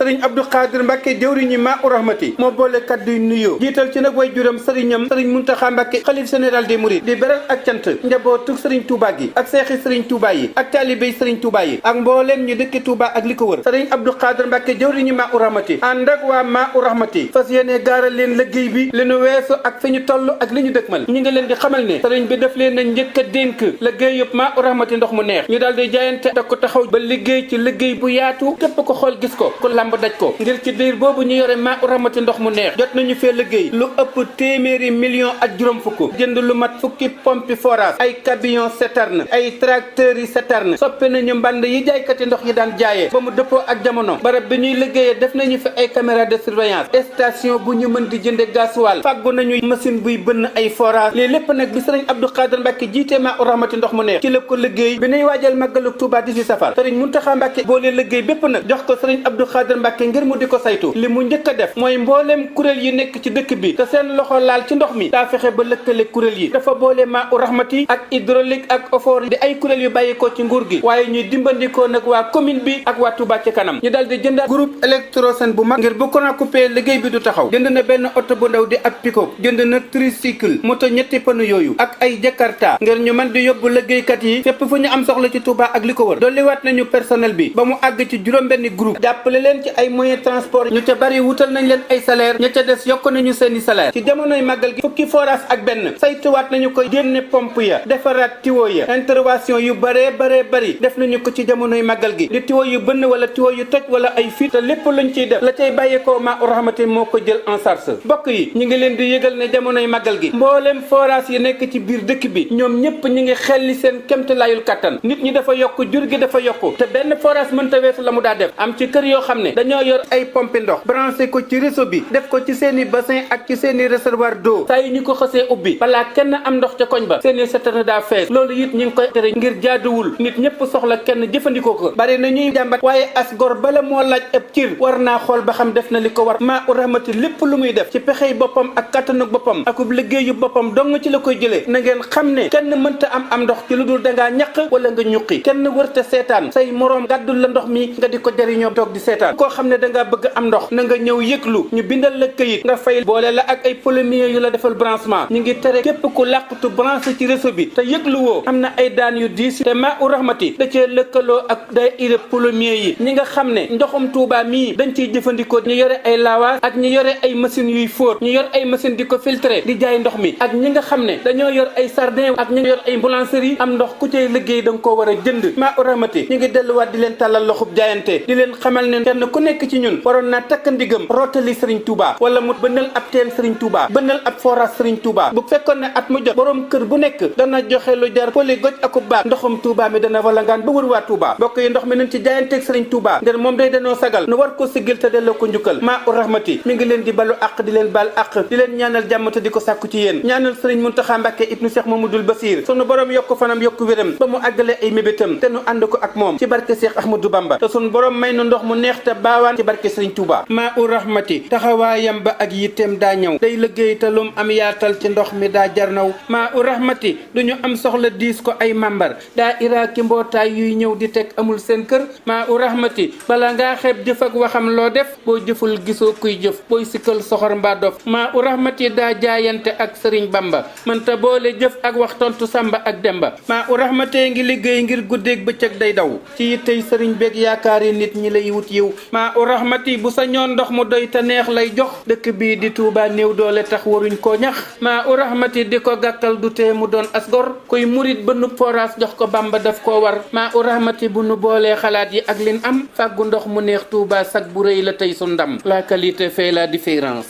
sëriñ Abdou Khadir Mbacke jëwriñi maa u rahmati moo boole kaddu yu nuyoo jiital ci nag way juram sëriñam sëriñ Muntaxa Mbacke xalif général des mourides di beral ak cant njabootu sëriñ Touba gi ak seexi sëriñ Touba yi ak taalibey sëriñ Touba yi ak mbooleem ñu dëkk Touba ak li ko wër sëriñ Abdou Khadir Mbacke jëwriñi maa u rahmati ànd ak waa maa u rahmati fas yéene gaaral leen liggéey bi li nu weesu ak fi ñu toll ak li ñu dëkkmal ñu ngi leen di xamal ne sëriñ bi daf leen a njëkk a dénk liggéey yëpp maa u rahmati ndox mu neex ñu daal di jaayante da ko taxaw ba liggéey ci liggéey bu yaatu képp ko xool gis ko ku lamb daj ko ngir ci diir boobu ñu yore maa u rahmati ndox mu neex jot nañu fee liggéey lu ëpp téeméeri million ak juróom fukk jënd lu mat fukki pompe forage ay camion citerne ay tracteurs yi citerne soppe nañu mband yi jaaykati ndox yi daan jaayee ba mu dëppoo ak jamono barab bi ñuy liggéeyee def nañu fi ay caméra de surveillance station bu ñu mën di jënde gasoil fàggu nañu machine buy bënn ay forage lii lépp nag bi sëriñ Abdou Khadir Mbacke jiitee maa u rahmati ndox mu neex ci la ko liggéey bi ñuy waajal màggalu Touba 18 safar sëriñ Muntaxa Mbacke boole liggéey bépp nag jox ko sëriñ Abdou Khadir Mbacke ngir mu di ko saytu li mu njëkk a def mooy mbooleem kuréel yi nekk ci dëkk bi te seen loxo laal ci ndox mi daa fexe ba lëkkale kuréel yi dafa boole maa u rahmati ak hydraulique ak ofor di ay kuréel yu bàyyikoo ci nguur gi waaye ñuy dimbandikoo nag waa commune bi ak waa Touba ci kanam ñu dal di jënd groupe électrogène bu mag ngir bu courant coupé liggéey bi du taxaw jënd na benn oto bu ndaw di ab pick-up jënd na tricycle moto ñetti panu yooyu ak ay jakarta ngir ñu mën di yóbbu liggéeykat yi fépp fu ñu am soxla ci Touba ak li ko wër dolliwaat nañu personnel bi ba mu àgg ci juróom-benni groupe jàppale leen ci ay moyens transport ñu ca bari wutal nañ leen ay salaire ña ca des yokk nañu seeni salaire ci jamonoy màggal gi fukki forage ak benn saytuwaat nañu ko génne pompe ya defaraat tiwo ya intervention yu bëree bari def nañu ko ci jamonoy màggal gi di tiwo yu bënn wala tiwo yu toj wala ay fuite te lépp luñ ciy def la cay bàyyeekoo maa u rahmati moo ko jël en charge mbokk yi ñu ngi leen di yëgal ne jamonoy màggal gi mbooleem forage yi nekk ci biir dëkk bi ñoom ñëpp ñu ngi xelli seen kemtalaayul kattan nit ñi dafa yokk jur gi dafa yokk te benn forage mënta weesu la mu daa def am ci kër yoo xam ne dañoo yor ay pompe ndox branché ko ci réseau bi def ko ci seeni bassin ak ci seeni réservoir d'eau saa yi ñu ko xësee ubbi balaa kenn am ndox ca koñ ba seeni citerne daa fees loolu it ñu ngi koy tere ngir jaaduwul nit ñëpp soxla kenn jëfandikoo ko bari na ñuy jàmbat waaye as gor bala moo laaj ab cir war naa xool ba xam def na li ko war maa u rahmati lépp lu muy def ci pexey boppam ak kattanu boppam akub liggéeyu boppam dong ci la koy jëlee na ngeen xam ne kenn mënta am ndox ci lu dul dangaa ñaq wala nga ñuqi kenn wërta seetaan say moroom gàddul la ndox mi nga di ko jariñoo toog di seetaan koo xam ne dangaa bëgg am ndox na nga ñëw yëglu ñu bindal la këyit nga fay boole la ak ay plombier yu la defal branchement ñu ngi tere képp ku làqtu branché ci réseau bi te yëglu woo am na ay daan yu diis te maa u rahmati da cee lëkkaloo ak daayira plombier yi ñi nga xam ne ndoxum Touba mii dañ ciy jëfandikoo ñu yore ay lawaas ak ñu yore ay machines yuy fóot ñu yor ay machine di ko filtré di jaay ndox mi ak ñi nga xam ne dañoo yor ay sardin ak ñi nga yor ay boulangerie am ndox ku cay liggéey da nga koo war a jënd maa u rahmati ñu ngi delluwaat di leen tàllal loxub jaayante di leen xamal ne kenn ku nekk ci ñun waroon naa takk ndigam rootali Serigne Touba wala mu bënnal ab teen Serigne Touba bënnal ab forage Serigne Touba bu fekkoon ne at mu jot borom kër bu nekk dana joxe lu jar poli goj akub baat ndoxum Touba mi dana walangaan ba wër waa Touba bokk yi ndox mi nañ ci jaayanteeg Serigne Touba ngir moom day danoo sagal nu war ko siggil te delloo ko njukkal maa u rahmati mi ngi leen di balu àq di leen bal àq di leen ñaanal jàmm te di ko sàkku ci yéen ñaanal Serigne Mountakha Mbacké ibnu Cheikh Mamadou Bassir sunu borom yokk fanam yokk wéram ba mu àggale ay mébétam te nu ànd ko ak moom ci barke Cheikh Ahmadou Bamba te sunu borom may nu ndox mu neex te baawaan ci barke Serigne Touba maa u rahmati taxawaayam ba ak yitteem daa ñëw day liggéey te lum am yaatal ci ndox mi daa jarnaw maa u rahmati duñu am soxla diis ko ay mambar daa iraaki mbootaay yuy ñëw di teg amul seen kër maa u rahmati bala ngaa xeeb jëf ak waxam loo def boo jëful gisoo kuy jëf booy sikkal soxor mbaa dof maa u rahmati daa jaayante ak Sëriñ Bamba mënta boole jëf ak wax tontu Samba ak Demba maa u rahmatee ngi liggéey ngir guddeeg bëccëg day daw ci yittey sëriñ beeg yaakaari nit ñi lay wut yiw maa u rahmati bu sa ñoon ndox mu doy te neex lay jox dëkk bii di Touba néew doole tax waruñ koo ñax maa u rahmati di ko gàkkal du tee mu doon asgor kuy murit ba nu forage jox ko Bamba daf koo war maa u rahmati bu nu boolee xalaat yi ak lin am fàggu ndox mu neex Touba sag bu rëy la tey su ndam la qualité fait la différence.